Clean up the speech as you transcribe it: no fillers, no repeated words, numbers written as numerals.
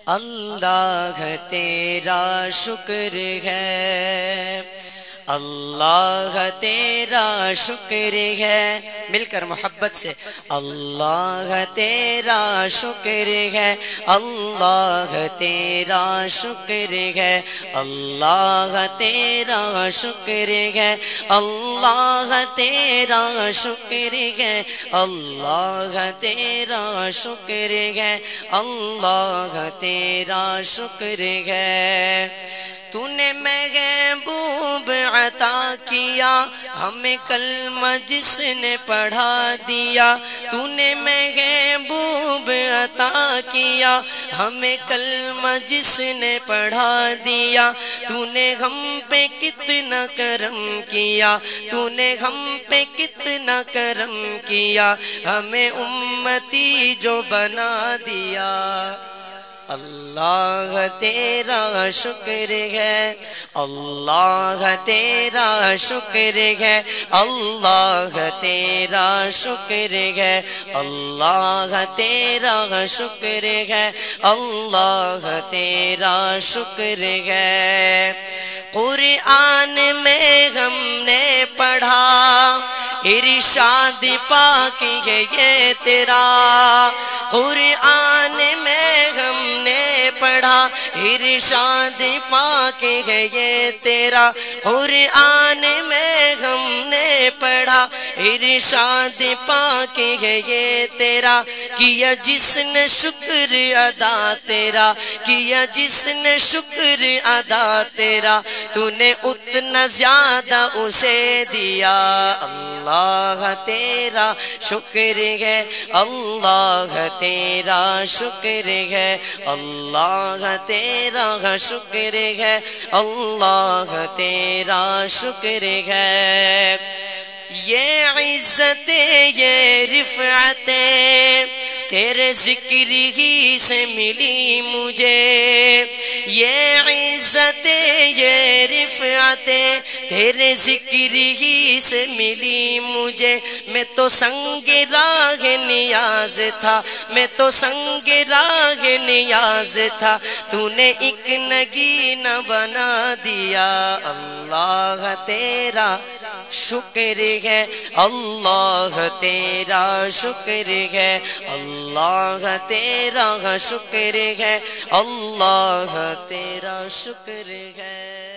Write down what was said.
اللہ تیرا شکر ہے، اللہ تیرا شکر ہے، مل کر محبت سے اللہ تیرا شکر ہے، اللہ تیرا شکر ہے، اللہ تیرا شکر ہے، اللہ تیرا شکر ہے، اللہ تیرا شکر ہے، اللہ تیرا شکر ہے۔ تو نے محبوب عطا کیا ہمیں کلمہ جس نے پڑھا دیا، تو نے محبوب عطا کیا ہمیں کلمہ جس نے پڑھا دیا، تو نے ہم پہ کتنا کرم کیا، تو نے ہم پہ کتنا کرم کیا، ہمیں امتی جو بنا دیا۔ اللہ تیرا شکر ہے، اللہ تیرا شکر ہے، اللہ تیرا شکر ہے، اللہ تیرا شکر ہے، اللہ تیرا شکر ہے۔ قرآن میں ہم نے پڑھا ارشاد پاک ہے یہ تیرا، قرآن میں ہم نے پڑھا ارشاد پاک ہے یہ تیرا، قرآن میں ہم نے پڑھا ارشاد پاک ہے یہ تیرا، کیا جس نے شکر ادا تیرا، کیا جس نے شکر ادا تیرا، تو نے اتنا زیادہ اسے دیا۔ اللہ تیرا شکر ہے، اللہ تیرا شکر ہے، اللہ تیرا شکر ہے، اللہ تیرا شکر ہے۔ یہ عزت یہ رفعت تیرے ذکر ہی سے ملی مجھے، یہ عزت یہ رفعت تیرے ذکر ہی سے ملی مجھے، میں تو سنگ راہ نیاز تھا، میں تو سنگ راہ نیاز تھا، تو نے ایک نگینہ بنا دیا۔ اللہ تیرا شکر ہے، اللہ تیرا شکر ہے، اللہ تیرا شکر ہے، اللہ تیرا شکر ہے۔